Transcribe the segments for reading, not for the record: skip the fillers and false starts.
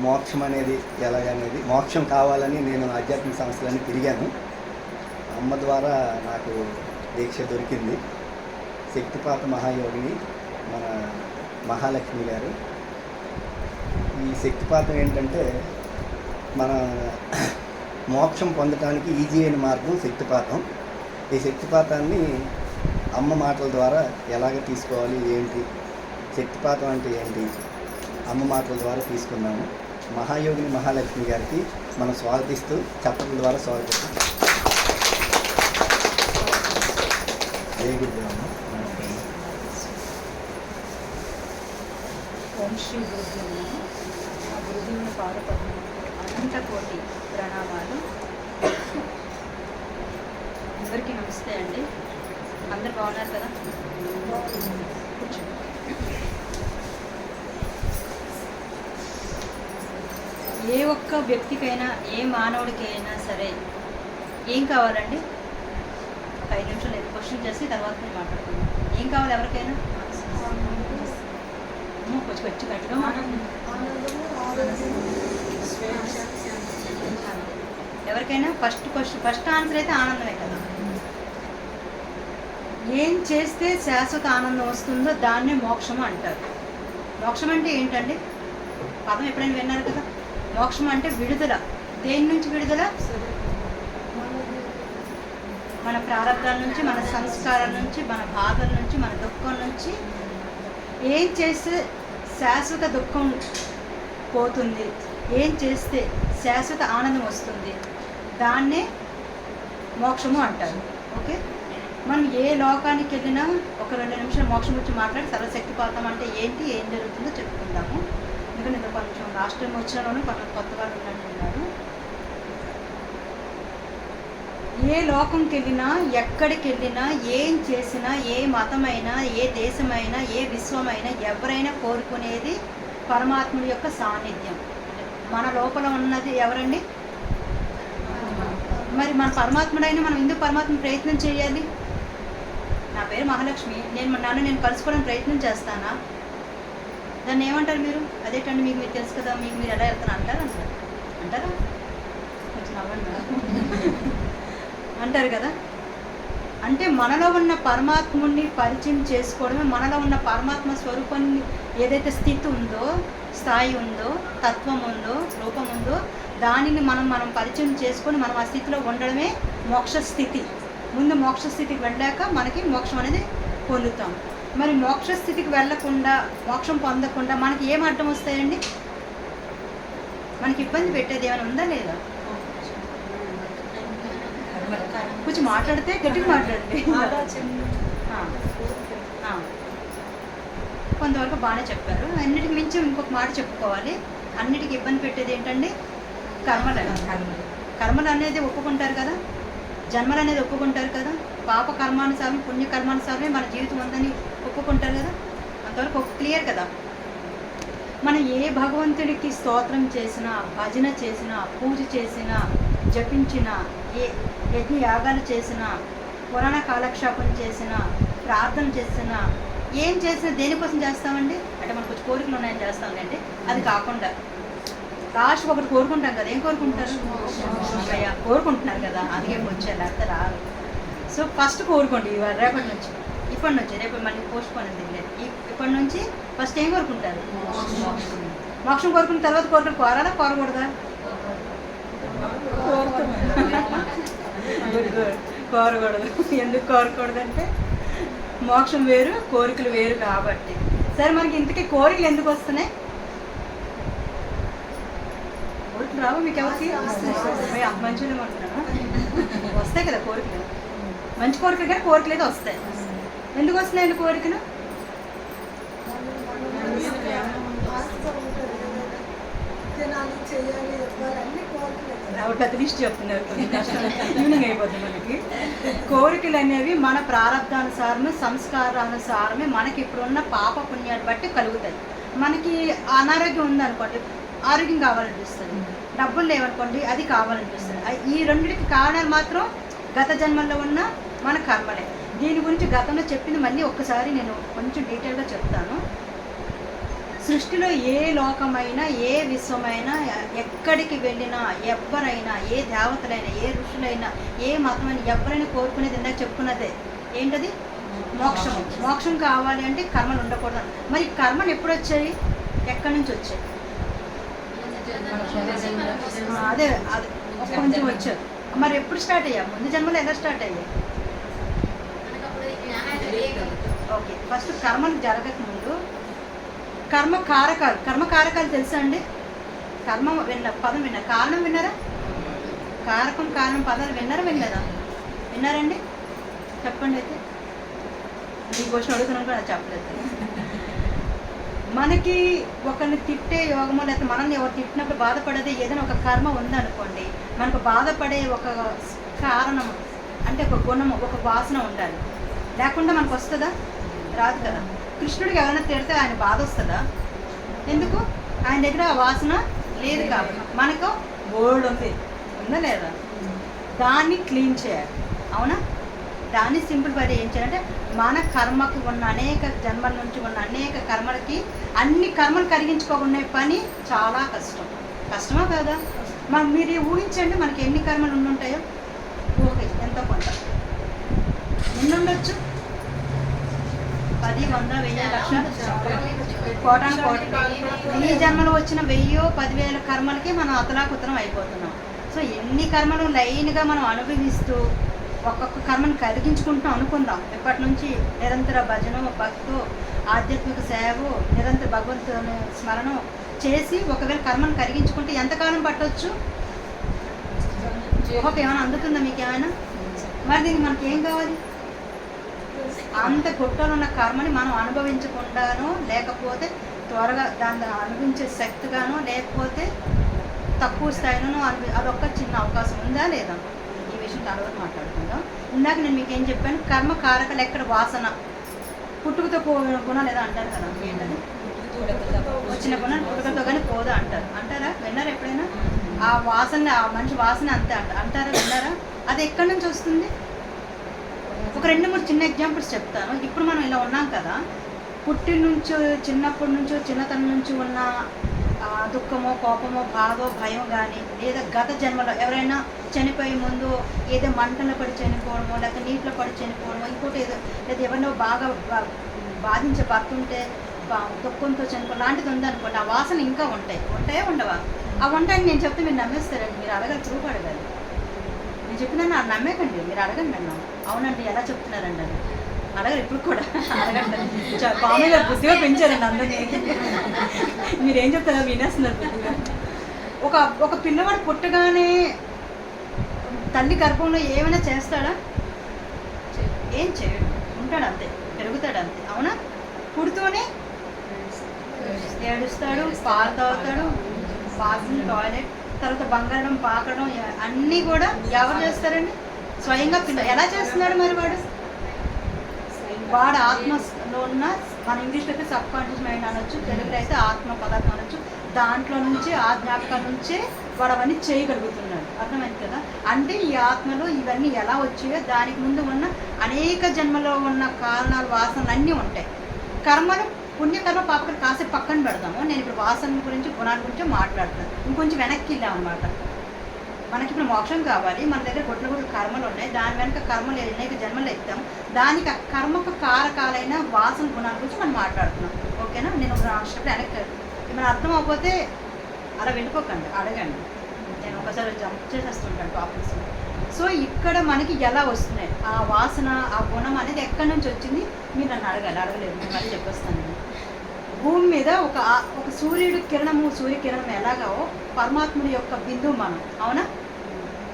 మోక్షం అనేది ఎలాగనేది, మోక్షం కావాలని నేను ఆధ్యాత్మిక సంస్థలన్నీ తిరిగాను. అమ్మ ద్వారా నాకు దీక్ష దొరికింది. శక్తిపాత మహాయోగిని మన మహాలక్ష్మి గారు. ఈ శక్తిపాతం ఏంటంటే మన మోక్షం పొందడానికి ఈజీ అయిన మార్గం శక్తిపాతం. ఈ శక్తిపాతాన్ని అమ్మ మాటల ద్వారా ఎలాగ తీసుకోవాలి, ఏంటి, శక్తిపాతం అంటే ఏంటి, అమ్మ మాటల ద్వారా తీసుకున్నాము. మహాయోగిని మహాలక్ష్మి గారికి మనం స్వాగతిస్తూ చప్పట్ల ద్వారా స్వాగతిస్తాం. జై గురుదేవమ్మ. ఓం శ్రీ గురుదేవుని ఆ గురుదేవుని పాదపద్మకు అనంత కోటి ప్రణామాలు. అందరికీ నమస్తే అండి. అందరు బాగున్నారు కదా? ఏ ఒక్క వ్యక్తికైనా, ఏ మానవుడికైనా సరే ఏం కావాలండి? ఒక 5 నిమిషాలు అయితే క్వశ్చన్ చేసి తర్వాత నేను మాట్లాడుతున్నాను. ఏం కావాలి ఎవరికైనా? కొంచెం వచ్చి గట్టిగా ఎవరికైనా ఫస్ట్ ఆన్సర్ అయితే ఆనందమే కదా. ఏం చేస్తే శాశ్వత ఆనందం వస్తుందో దాన్నే మోక్షము అంటారు. మోక్షం అంటే ఏంటండి? పదం ఎప్పుడైనా విన్నారు కదా? మోక్షం అంటే విడుదల. దేని నుంచి విడుదల? మన ప్రారంభాల నుంచి, మన సంస్కారాల నుంచి, మన బాధల నుంచి, మన దుఃఖం నుంచి. ఏం చేస్తే శాశ్వత దుఃఖం పోతుంది, ఏం చేస్తే శాశ్వత ఆనందం వస్తుంది, దాన్నే మోక్షము అంటారు. ఓకే, మనం ఏ లోకానికి వెళ్ళినా ఒక 2 నిమిషాలు మోక్షం గురించి మాట్లాడి సర్వశక్తిపాతం అంటే ఏంటి, ఏం జరుగుతుందో చెప్పుకుందాము. ఎందుకంటే కొంచెం లాస్ట్ టైం వచ్చినలోనే కొంత కొత్త వాళ్ళు ఉన్నట్టున్నారు. ఏ లోకంకి వెళ్ళినా, ఎక్కడికి వెళ్ళినా, ఏం చేసినా, ఏ మతమైనా, ఏ దేశమైనా, ఏ విశ్వమైనా ఎవరైనా కోరుకునేది పరమాత్ముడి యొక్క సాన్నిధ్యం. మన లోపల ఉన్నది ఎవరండి? మరి మన పరమాత్ముడైనా మనం ఎందుకు పరమాత్మ ప్రయత్నం చేయాలి? నా పేరు మహాలక్ష్మి, నన్ను నేను కలుసుకోవడానికి ప్రయత్నం చేస్తానా? దాన్ని ఏమంటారు మీరు? అదేంటండి, మీకు తెలుసు కదా, మీరు ఎలా వెళ్తాను అంటారా? కొంచెం నవ్వండి అంటారు కదా. అంటే మనలో ఉన్న పరమాత్ముడిని పరిచయం చేసుకోవడమే, మనలో ఉన్న పరమాత్మ స్వరూపాన్ని ఏదైతే స్థితి ఉందో, స్థాయి ఉందో, తత్వం ఉందో, రూపం ఉందో, దానిని మనం పరిచయం చేసుకొని మనం ఆ స్థితిలో ఉండడమే మోక్ష స్థితి. ముందు మోక్ష స్థితికి వెళ్ళాక మనకి మోక్షం అనేది పొందుతాం. మరి మోక్ష స్థితికి వెళ్ళకుండా, మోక్షం పొందకుండా మనకి ఏం అడ్డం వస్తాయండి? మనకి ఇబ్బంది పెట్టేది ఏమైనా ఉందా లేదా? కొంచెం మాట్లాడితే గట్టిగా మాట్లాడండి. కొంతవరకు బాగానే చెప్పారు. అన్నిటికి మించి ఇంకొక మాట చెప్పుకోవాలి. అన్నిటికీ ఇబ్బంది పెట్టేది ఏంటండి? కర్మలు అనేది ఒప్పుకుంటారు కదా, జన్మలు అనేది ఒప్పుకుంటారు కదా, పాప కర్మానుసారం పుణ్య కర్మానుసారమే మన జీవితం ఉందని ఒప్పుకుంటారు కదా. అంతవరకు క్లియర్ కదా. మనం ఏ భగవంతుడికి స్తోత్రం చేసినా, భజన చేసినా, పూజ చేసినా, జపించినా, ఏ యజ్ఞ యాగాలు చేసినా, పురాణ కాలక్షేపం చేసినా, ప్రార్థన చేసినా, ఏం చేసినా దేనికోసం చేస్తామండి? అంటే మనకు కొంచెం కోరికలు ఉన్నాయని చేస్తామండి. అది కాకుండా లాస్ట్ ఒకటి కోరుకుంటాం కదా. ఏం కోరుకుంటారు? కోరుకుంటున్నారు కదా, అందుకే వచ్చారు, లేకపోతే రాదు. సో ఫస్ట్ కోరుకోండి. రేపటి నుంచి, ఇప్పటి నుంచి, రేపు మళ్ళీ పోస్ట్ పోన్ లేదు, ఇప్పటి నుంచి ఫస్ట్ ఏం కోరుకుంటారు? మోక్షం కోరుకున్న తర్వాత కోరికలు కోరాలా, కోరకూడదా? కోరకూడదు. ఎందుకు కోరకూడదంటే మోక్షం వేరు, కోరికలు వేరు కాబట్టి. సరే, మనకి ఇంతకీ కోరికలు ఎందుకు వస్తున్నాయి? కోరికలు రావు మీకు ఎవరికి? మంచిగా అనుకుంటున్నా వస్తాయి కదా కోరికలు. మంచి కోరికలు కానీ కోరికలు అయితే వస్తాయి. ఎందుకు వస్తున్నాయండి కోరికలు? పెద్ద లిస్ట్ చెప్తున్నారు, ఈవినింగ్ అయిపోతుంది మనకి. కోరికలు అనేవి మన ప్రారంధానుసారమే, సంస్కారానుసారమే మనకి ఇప్పుడున్న పాప పుణ్యాన్ని బట్టి కలుగుతాయి. మనకి అనారోగ్యం ఉందనుకోండి, ఆరోగ్యం కావాలనిపిస్తుంది. డబ్బులు లేవనుకోండి, అది కావాలనిపిస్తుంది. ఈ రెండింటికి కారణాలు మాత్రం గత జన్మల్లో ఉన్న మన కర్మలే. దీని గురించి గతంలో చెప్పింది మళ్ళీ ఒక్కసారి నేను కొంచెం డీటెయిల్గా చెప్తాను. సృష్టిలో ఏ లోకమైనా ఏ విశ్వమైనా ఎక్కడికి వెళ్ళినా ఎవరైనా ఏ దేవతలైనా ఏ ఋషులైనా ఏ మతమైనా ఎవరైనా కోరుకునేది ఇందాక చెప్పుకున్నదే ఏంటది మోక్షం. మోక్షం కావాలి అంటే కర్మలు ఉండకూడదు. మరి కర్మలు ఎప్పుడు వచ్చాయి, ఎక్కడి నుంచి వచ్చాయి? అదే అదే ఒక్క నుంచి వచ్చారు. మరి ఎప్పుడు స్టార్ట్ అయ్యా? ముందు జన్మలో ఎలా స్టార్ట్ అయ్యాయి? ఓకే, ఫస్ట్ కర్మలు జరగక ముందు కర్మకారకాలు తెలుసా అండి? కర్మ పదం విన్నారు, కారణం విన్నారా? కారకం కారణం పదాలు విన్నారా? విన్నారండి? చెప్పండి. అయితే ఈ క్వశ్చన్ అడుగుతున్నాను కూడా చెప్పలేదు. మనకి ఒకరిని తిట్టే యోగమో లేకపోతే మనల్ని ఎవరు తిట్టినప్పుడు బాధపడేది ఏదైనా ఒక కర్మ ఉందనుకోండి, మనకు బాధపడే ఒక కారణం అంటే ఒక గుణము ఒక వాసన ఉండాలి. లేకుండా మనకు వస్తుందా? రాదు కదా. కృష్ణుడికి ఎవరైనా తిడితే ఆయన బాధ వస్తుందా? ఎందుకు? ఆయన దగ్గర ఆ వాసన లేదు కాబట్టి. మనకు బోల్డ్ ఉంది, ఉందా లేదా? దాన్ని క్లీన్ చేయాలి, అవునా? దాన్ని సింపుల్ పని ఏం చేయాలంటే మన కర్మకి ఉన్న అనేక జన్మల నుంచి ఉన్న అనేక కర్మలకి అన్ని కర్మలు కరిగించుకోకునే పని చాలా కష్టమా కాదా? మీరు ఊహించండి, మనకి ఎన్ని కర్మలు ఉండుంటాయో. ఓకే, ఎంతో కొంత ఎన్ని ఉండొచ్చు? 10, 100, 1000, 1,00,000 కోటాను కోటి. ఈ జన్మలో వచ్చిన 1000, 10,000 కర్మలకి మనం అతలాకుతలం అయిపోతున్నాం. సో ఎన్ని కర్మలు లైన్గా మనం అనుభవిస్తూ ఒక్కొక్క కర్మను కరిగించుకుంటాం అనుకుందాం. ఎప్పటి నుంచి నిరంతర భజన భక్తు ఆధ్యాత్మిక సేవ నిరంతర భగవంతుని స్మరణ చేసి ఒకవేళ కర్మను కరిగించుకుంటే ఎంతకాలం పట్టవచ్చు? ఓకే, ఏమైనా అందుతుందా మీకు ఏమైనా? మరి దీనికి మనకి ఏం కావాలి? అంత గుట్టలో ఉన్న కర్మని మనం అనుభవించకుండానో లేకపోతే త్వరగా దాన్ని అనుభవించే శక్తిగానో లేకపోతే తక్కువ స్థాయిలోనో అదొక్క చిన్న అవకాశం ఉందా లేదా? ఈ విషయం తర్వాత మాట్లాడుకుందాం. ఇందాక నేను మీకు ఏం చెప్పాను? కర్మ కారకలు ఎక్కడ వాసన పుట్టుకతో గుణాలు ఏదో అంటారు కదా, ఏంటది? వచ్చిన గుణం పుట్టుకతో కానీ పోదా అంటారా? విన్నారా ఎప్పుడైనా? ఆ వాసన ఆ మనిషి వాసన అంతే అంటారా? విన్నారా? అది ఎక్కడి నుంచి వస్తుంది? ఒక 2-3 చిన్న ఎగ్జాంపుల్స్ చెప్తాను. ఇప్పుడు మనం ఇలా ఉన్నాం కదా, పుట్టిన నుంచో చిన్నప్పటి నుంచో చిన్నతనం నుంచి ఉన్న దుఃఖమో కోపమో బాధో భయం కానీ లేదా గత జన్మలో ఎవరైనా చనిపోయే ముందు ఏదో మంటలో పడి చనిపోవడమో లేకపోతే నీటిలో పడి చనిపోవడమో ఇంకోటి ఏదో లేదా ఎవరినో బాగా బాధించే భర్త ఉంటే దుఃఖంతో చనిపోవడం లాంటిది ఉందనుకోండి, ఆ వాసన ఇంకా ఉంటాయా ఉండవా? ఆ ఉంటాయని నేను చెప్తే మీరు నమ్మేస్తారండి. మీరు అడగాలి, ప్రూఫ్ అడగాలి. నేను చెప్పినా నమ్మేకండి, మీరు అడగండి అన్నా. అవునండి ఎలా చెప్తున్నారండి అని అడగరు ఇప్పుడు కూడా. అడగండి, కామెగా బుద్ధిగా పెంచారండి అందరినీ. మీరేం చెప్తారో వినేస్తున్నారు బుద్ధిగా. ఒక పిల్లవాడు పుట్టగానే తల్లి గర్భంలో ఏమైనా చేస్తాడా? ఏం చేయడు, ఉంటాడు అంతే, పెరుగుతాడు అంతే, అవునా? పుడుతూనే ఏడుస్తాడు, పాలు తాగుతాడు, బాత్రూమ్ టాయిలెట్ తర్వాత బంగారం పాకడం అన్నీ కూడా ఎవరు చేస్తారండి? స్వయంగా ఎలా చేస్తున్నాడు? మరి వాడు ఆత్మలో ఉన్న, మన ఇంగ్లీష్లో అయితే సబ్ కాన్షియస్ మైండ్ అనొచ్చు, తెలుగులో అయితే ఆత్మ పదార్థం అనొచ్చు. దాంట్లో నుంచి ఆ జ్ఞాపకాల నుంచే వాడు అవన్నీ చేయగలుగుతున్నాడు. అర్థమైంది కదా? అంటే ఈ ఆత్మలో ఇవన్నీ ఎలా వచ్చాయో దానికి ముందు ఉన్న అనేక జన్మలో ఉన్న కారణాలు వాసనలు అన్నీ ఉంటాయి. కర్మలు పుణ్యకర్మ పాపకర్మ కాసేపు పక్కన పెడదాము. నేను ఇప్పుడు వాసన గురించి గుణాల గురించి మాట్లాడుతున్నాను. ఇంకొంచెం వెనక్కి వెళ్ళామన్నమాట. మనకి ఇప్పుడు మోక్షం కావాలి, మన దగ్గర గుట్ల కర్మలు ఉన్నాయి, దాని వెనక కర్మలు అనేక జన్మలు ఎత్తాం, దానికి కర్మకు కారకాలైన వాసన గుణాల గురించి మనం మాట్లాడుతున్నాం. ఓకేనా? నేను స్టెప్ వెనక్కి ఏమైనా అర్థం అవ్వకపోతే అలా వెళ్ళిపోకండి, అడగండి. నేను ఒకసారి జంప్ చేసేస్తుంటాను టాపిక్స్. సో ఇక్కడ మనకి ఎలా వస్తున్నాయి ఆ వాసన ఆ గుణం అనేది ఎక్కడి నుంచి వచ్చింది? మీరు నన్ను అడగలేదు, నేను మళ్ళీ చెప్పేస్తాను. భూమి మీద ఒక సూర్యకిరణం ఎలాగో పరమాత్ముడి యొక్క బిందువు మనం, అవునా?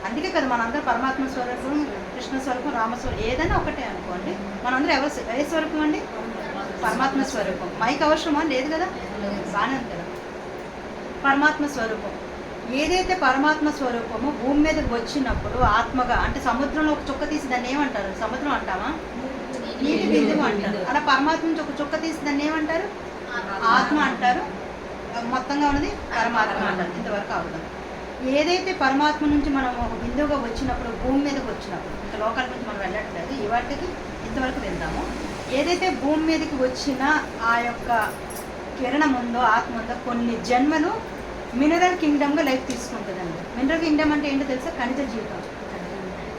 అందుకే కదా మనందరూ పరమాత్మ స్వరూపం, కృష్ణ స్వరూపం, రామస్వరూపం ఏదైనా ఒకటే అనుకోండి. మనందరూ ఏ స్వరూపం అండి? పరమాత్మ స్వరూపం. మైక్ అవసరమా? లేదు కదా, బాగానే ఉంది కదా. పరమాత్మ స్వరూపం ఏదైతే పరమాత్మ స్వరూపమో భూమి మీదకి వచ్చినప్పుడు ఆత్మగా, అంటే సముద్రంలో ఒక చుక్క తీసి దాన్ని ఏమంటారు? సముద్రం అంటామా? నీటి బిందువు అంటారు. అలా పరమాత్మ నుంచి ఒక చుక్క తీసి దాన్ని ఏమంటారు? ఆత్మ అంటారు. మొత్తంగా ఉన్నది పరమాత్మ అంటారు. ఇంతవరకు అవుతాం. ఏదైతే పరమాత్మ నుంచి మనం ఒక బిందువుగా వచ్చినప్పుడు భూమి మీదకి వచ్చినప్పుడు, ఇంకా లోకాల నుంచి మనం వెళ్ళట్లేదు, ఇవాటికి ఇంతవరకు వెళ్దాము. ఏదైతే భూమి మీదకి వచ్చిన ఆ యొక్క కిరణం ఉందో ఆత్మ ఉందో కొన్ని జన్మలు మినరల్ కింగ్డమ్గా లైఫ్ తీసుకుంటుందండి. మినరల్ కింగ్డమ్ అంటే ఏంటో తెలుసా? ఖనిజ జీవితం.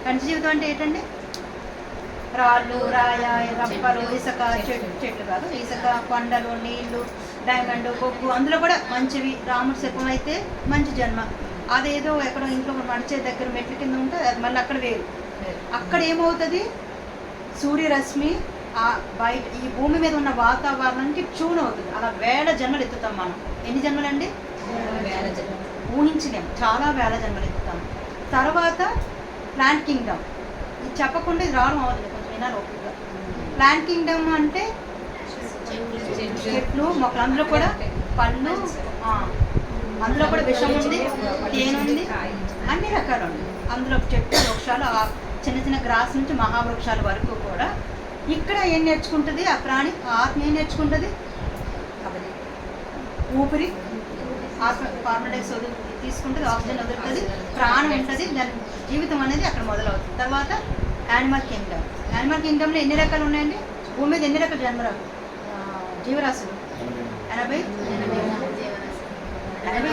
ఖనిజ జీవితం అంటే ఏంటండి? రాళ్ళు, రాయ, రప్పలు, ఇసుక, చెట్లు కాదు, ఇసుక, కొండలు, నీళ్లు, డైమండ్, బొగ్గు, అందులో కూడా మంచివి. రాముడు శిల్పం అయితే మంచి జన్మ. అదేదో ఎక్కడో ఇంట్లో నడిచే దగ్గర మెట్ల కింద ఉంటే అది మళ్ళీ అక్కడ వేరు. అక్కడ ఏమవుతుంది? సూర్యరశ్మి బయట ఈ భూమి మీద ఉన్న వాతావరణానికి ట్యూన్ అవుతుంది. అలా వేల జన్మలు ఎత్తుతాం మనం. ఎన్ని జన్మలండి? ఊహించలేము. చాలా వేల జన్మలు ఎత్తుతాం. తర్వాత ప్లాంట్ కింగ్డమ్. ఇది చెప్పకుండా ఇది రావడం అవ్వదు, కొంచెం వినాలి ఓపికగా. ప్లాంట్ కింగ్డమ్ అంటే చెట్లు, మొక్కలు, అందులో కూడా పళ్ళు, అందులో కూడా విషం ఉంది, తేనె ఉంది, అన్ని రకాలు ఉంది అందులో. చెట్లు, వృక్షాలు, చిన్న చిన్న గ్రాస్ నుంచి మహావృక్షాల వరకు కూడా. ఇక్కడ ఏం నేర్చుకుంటుంది ఆ ప్రాణి? ఆత్మ ఏం నేర్చుకుంటుంది? ఊపిరి, ఆత్మ కార్బన్ డైఆక్సైడ్ తీసుకుంటుంది, ఆక్సిజన్ వదులుతుంది, ప్రాణం ఉంటుంది, దాని జీవితం అనేది అక్కడ మొదలవుతుంది. తర్వాత యానిమల్ కింగ్డమ్. యానిమల్ కింగ్డమ్లో ఎన్ని రకాలు ఉన్నాయండి? భూమి మీద ఎన్ని రకాల జీవరాశులు? 80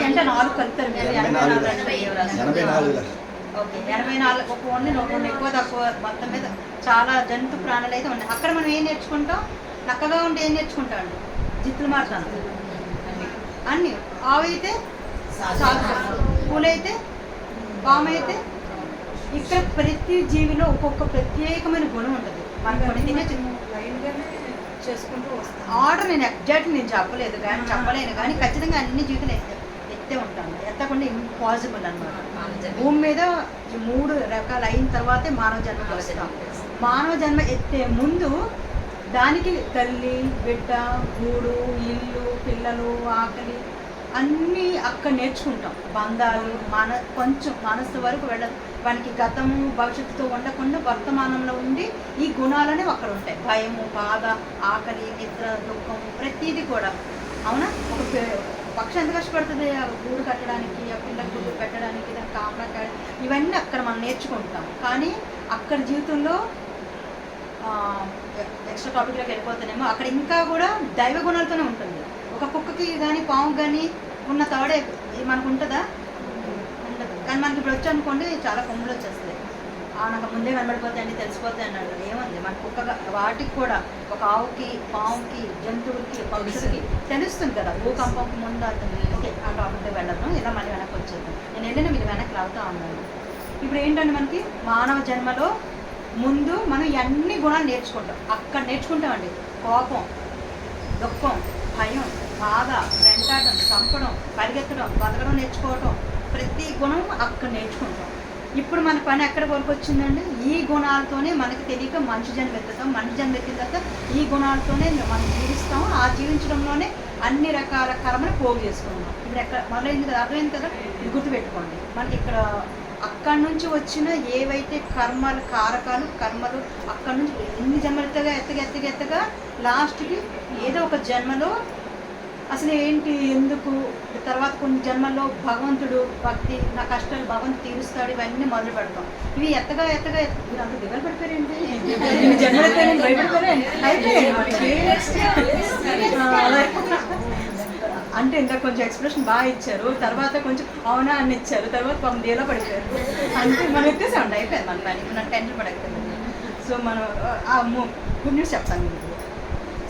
అంటే 4 కలుపుతారు మీరు. 84 ఓకే. 84 ఓన్లీ 2 ఎక్కువ తక్కువ మొత్తం మీద చాలా జంతు ప్రాణులు అయితే ఉన్నాయి. అక్కడ మనం ఏం నేర్చుకుంటాం? నక్కగా ఉంటే ఏం నేర్చుకుంటాం? జిత్తులు మారుతాను అన్నీ. ఆవు అయితే పూలైతే, పాము అయితే. ఇక్కడ ప్రతి జీవిలో ఒక్కొక్క ప్రత్యేకమైన గుణం ఉంటుంది. మనకు కొన్ని తినే చేసుకుంటూ వస్తాం. ఆర్డర్ నేను ఎగ్జాక్ట్లీ నేను చెప్పలేను కానీ ఖచ్చితంగా అన్ని జీవితాలు ఎత్తే ఉంటాను. ఎత్తకుండా ఇంపాసిబుల్ అనమాట. భూమి మీద ఈ 3 రకాలు అయిన తర్వాతే మానవ జన్మ వస్తాం. మానవ జన్మ ఎత్తే ముందు దానికి తల్లి, బిడ్డ, గూడు, ఇల్లు, పిల్లలు, ఆకలి అన్నీ అక్కడ నేర్చుకుంటాం. బంధాలు, కొంచెం మనసు వరకు వెళ్ళదు. వానికి గతము భవిష్యత్తుతో ఉండకుండా వర్తమానంలో ఉండి ఈ గుణాలనే అక్కడ ఉంటాయి. భయము, బాధ, ఆకలి, నిద్ర, దుఃఖము, ప్రతిదీ కూడా. అవునా? ఒక పక్షి ఎంత కష్టపడుతుంది ఆ గూడు కట్టడానికి, ఆ పిల్లల గుడ్డు పెట్టడానికి, దానికి కామరా, ఇవన్నీ అక్కడ మనం నేర్చుకుంటాం. కానీ అక్కడ జీవితంలో ఎక్స్ట్రా టాపిక్లోకి వెళ్ళిపోతానేమో, అక్కడ ఇంకా కూడా దైవ గుణాలతోనే ఉంటుంది. ఒక కుక్కకి కానీ పాముకి కానీ ఉన్న తాడే మనకు ఉంటుందా? ఉండదు. కానీ మనకి ఇప్పుడు వచ్చనుకోండి చాలా కొమ్ములు వచ్చేస్తాయి. నాకు ముందే కనబడిపోతాయండి, తెలిసిపోతాయి అన్నాడు. ఏముంది మన కుక్కగా వాటికి కూడా, ఒక ఆవుకి, పాముకి, జంతువులకి, పక్షులకి తెలుస్తుంది కదా భూకంపంకి ముందు అవుతుంది. ఓకే, ఆ టాపిక్లో వెళ్ళను, ఇలా మళ్ళీ వెనక్కి వచ్చేద్దాం. నేను వెళ్ళిన మీరు వెనక్కి రావుతా ఉన్నాను. ఇప్పుడు ఏంటంటే మనకి మానవ జన్మలో ముందు మనం అన్ని గుణాలు నేర్చుకుంటాం. అక్కడ నేర్చుకుంటామండి. కోపం, దుఃఖం, భయం, బాధ, వెంటాడడం, చంపడం, పరిగెత్తడం, బతకడం నేర్చుకోవటం, ప్రతి గుణం అక్కడ నేర్చుకుంటాం. ఇప్పుడు మన పని ఎక్కడ కొనుకొచ్చిందండి? ఈ గుణాలతోనే మనకి తెలియక మనిషి జన్మ ఎత్తుతాం. మనిషి జన్మ ఎత్తిన తర్వాత ఈ గుణాలతోనే మనం జీవిస్తాం. ఆ జీవించడంలోనే అన్ని రకాల కర్మను పోగు చేసుకుంటాం. ఇప్పుడు ఎక్కడ మొదలైంది కదా, అర్థమైంది కదా? ఇది గుర్తుపెట్టుకోండి. మనకి ఇక్కడ అక్కడి నుంచి వచ్చిన ఏవైతే కర్మలు, కారకాలు, కర్మలు అక్కడి నుంచి ఎన్ని జన్మలు ఎత్తగా లాస్ట్కి ఏదో ఒక జన్మలో అసలు ఏంటి, ఎందుకు, తర్వాత కొన్ని జన్మల్లో భగవంతుడు, భక్తి, నా కష్టాలు భగవంతుడు తీరుస్తాడు, ఇవన్నీ మొదలు పెడతాం. ఇవి ఎత్తగా మీరు అంత దిగలు పడిపోయారండి. జన్మలు అంటే ఇంకా కొంచెం ఎక్స్ప్రెషన్ బాగా ఇచ్చారు, తర్వాత కొంచెం అవునా అని ఇచ్చారు, తర్వాత కొంచెం డేలో పడిపోయారు. అంటే మనం ఎత్తేసామండి, అయిపోయింది మన పని. నాకు టెన్షన్ పడకపోయింది. సో మనం గుడ్ న్యూస్ చెప్తాను మీకు.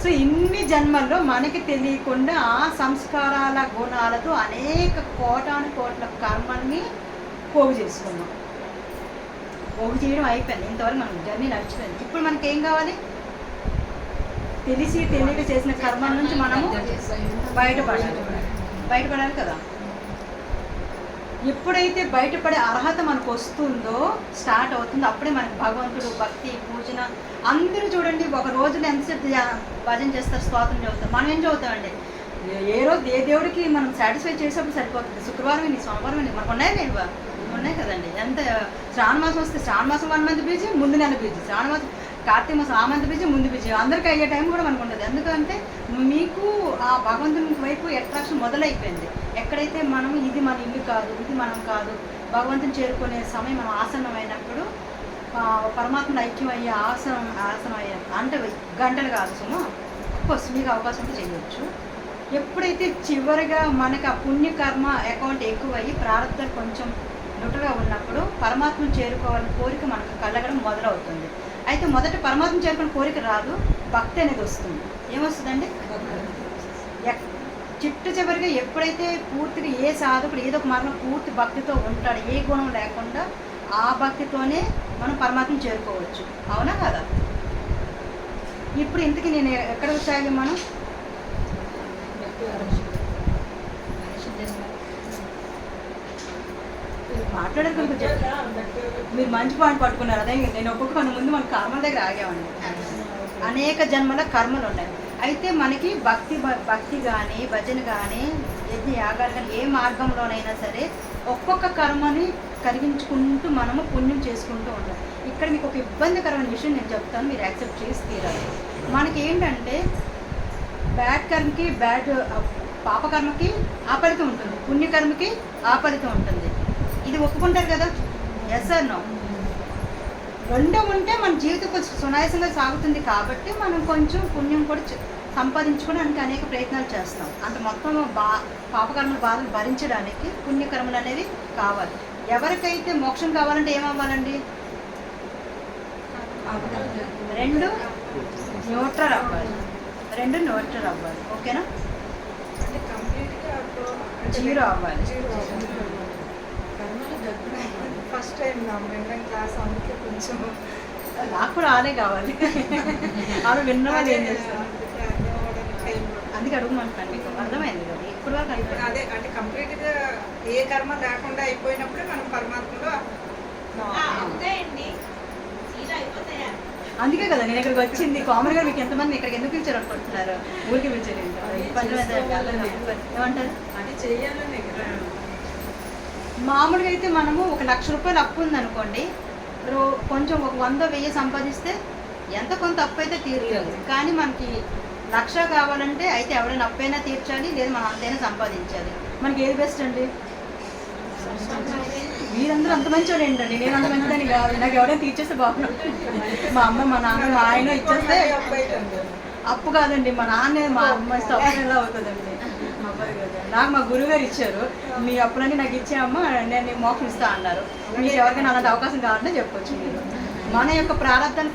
సో ఇన్ని జన్మల్లో మనకి తెలియకుండా ఆ సంస్కారాల గుణాలతో అనేక కోట్ల కర్మల్ని పోగు చేసుకున్నాం. పోగు చేయడం అయిపోయింది. ఇంతవరకు మనం జర్నీ నడిచిపోయింది. ఇప్పుడు మనకి ఏం కావాలి? తెలిసి తెలియక చేసిన కర్మల నుంచి మనము బయటపడాలి కదా. ఎప్పుడైతే బయటపడే అర్హత మనకు వస్తుందో, స్టార్ట్ అవుతుందో, అప్పుడే మనకు భగవంతుడు, భక్తి, పూజన అందరూ చూడండి. ఒక రోజులో ఎంతసేపు భజన చేస్తారు, స్తోత్రం చదువుతారు. మనం ఏం చదువుతామండి? ఏ రోజు ఏ దేవుడికి మనం సాటిస్ఫై చేసేప్పుడు సరిపోతుంది. శుక్రవారం ఏంటి, సోమవారం ఏంటి, మనకు ఉన్నాయి కదండి. ఎంత శ్రావణ మాసం వస్తే శ్రావణ మాసం 1 మంత్ బిజీ, ముందు నెల బిజీ. శ్రావణ మాసం, కార్తీక మాసం ఆ మంత్ బిజీ, ముందు బిజీ. అందరికీ అయ్యే టైం కూడా మనకు ఉంటుంది. ఎందుకంటే మీకు ఆ భగవంతుని వైపు అట్రాక్షన్ మొదలైపోయింది. ఎక్కడైతే మనం ఇది మన ఇల్లు కాదు, ఇది మనం కాదు, భగవంతుని చేరుకునే సమయం మనం ఆసన్నమైనప్పుడు, పరమాత్మను ఐక్యం అయ్యే ఆసనం అయ్యే అంటే గంటలు కాదు సుమా. కోర్స్ మీకు అవకాశం ఉంటే చేయవచ్చు. ఎప్పుడైతే చివరిగా మనకు ఆ పుణ్యకర్మ అకౌంట్ ఎక్కువయ్యి ప్రారంభాలు కొంచెం నుటగా ఉన్నప్పుడు పరమాత్మను చేరుకోవాలని కోరిక మనకు కలగడం మొదలవుతుంది. అయితే మొదట పరమాత్మ చేరుకునే కోరిక రాదు, భక్తి అనేది వస్తుంది. ఏమొస్తుందండి? చిట్ట చివరిగా ఎప్పుడైతే పూర్తిగా ఏ సాధకుడు ఏదో ఒక మార్గం పూర్తి భక్తితో ఉంటాడు, ఏ గుణం లేకుండా, ఆ భక్తితోనే మనం పరమాత్మను చేరుకోవచ్చు. అవునా కదా? ఇప్పుడు ఇంతకీ నేను ఎక్కడ వచ్చాయి మనం మాట్లాడారు కొంచెం మీరు మంచి పాయింట్ పట్టుకున్నారు. అదే నేను ఒక్కొక్క ముందు మన కర్మల దగ్గర ఆగామండి. అనేక జన్మల కర్మలు ఉన్నాయి. అయితే మనకి భక్తి కానీ భజన కానీ యజ్ఞ యాగాలు కానీ ఏ మార్గంలోనైనా సరే ఒక్కొక్క కర్మని కలిగించుకుంటూ మనము పుణ్యం చేసుకుంటూ ఉంటాం. ఇక్కడ మీకు ఒక ఇబ్బందికరమైన విషయం నేను చెప్తాను, మీరు యాక్సెప్ట్ చేసి తీరాలి. మనకి ఏంటంటే బ్యాడ్ కర్మకి పాపకర్మకి ఆ ఫలితం ఉంటుంది, పుణ్యకర్మకి ఆ ఫలితం ఉంటుంది. ఇది ఒప్పుకుంటారు కదా? Yes or no? రెండో ఉంటే మన జీవితం కొంచెం సునాయాసంగా సాగుతుంది. కాబట్టి మనం కొంచెం పుణ్యం కూడా సంపాదించుకోవడానికి అనేక ప్రయత్నాలు చేస్తాం. అంత మొత్తం పాపకర్మల బాధలు భరించడానికి పుణ్యకర్మలు అనేవి కావాలి. ఎవరికైతే మోక్షం కావాలంటే ఏమవ్వాలండి? రెండు న్యూట్రల్ అవ్వాలి. ఓకేనా? జీరో అవ్వాలి. ఫస్ట్ టైం నా వినడం క్లాస్, అందుకే కొంచెం నాకు కూడా ఆలే కావాలి. అలా విన్న వాళ్ళు ఏం చేస్తారు? అందుకే అడుగుమంటాను, మీకు అర్థమైంది కదా ఇప్పుడు వరకు? అదే అంటే కంప్లీట్గా ఏ కర్మ లేకుండా అయిపోయినప్పుడే మనం పరమాత్మలో. అందుకే కదా నేను ఇక్కడికి వచ్చింది. కామన్ గా మీకు ఎంతమంది ఇక్కడికి ఎందుకు పిలిచారు అనుకుంటున్నారు? ఊరికి పిలిచారు. ఏమంటారు? అది చెయ్యాలని మామూలుగా అయితే మనము 1,00,000 రూపాయలు అప్పు ఉందనుకోండి, కొంచెం 100-1000 సంపాదిస్తే ఎంత కొంత అప్పు అయితే తీరుతుంది. కానీ మనకి 1,00,000 కావాలంటే అయితే ఎవరైనా అప్పైనా తీర్చాలి, లేదా మనం అంతైనా సంపాదించాలి. మనకి ఏది బెస్ట్ అండి? మీరందరూ అంత మంచివాడు ఏంటండి? నేను అంత మంచిదని కాదు. నాకు ఎవరైనా తీర్చేస్తే బాగుంటుంది. మా అమ్మ, మా నాన్న, మా ఆయన ఇచ్చేస్తే అప్పు కాదండి. మా నాన్న మా అమ్మ ఇస్తే అప్పు ఎలా అవుతుందండి? నాకు మా గురువుగారు ఇచ్చారు, మీ అప్పులన్నీ నాకు ఇచ్చే అమ్మ, నేను మోక్షం ఇస్తా అన్నారు. మీకు ఎవరికైనా అలాంటి అవకాశం కావాలంటే చెప్పొచ్చు. మీరు మన యొక్క ప్రారంభాన్ని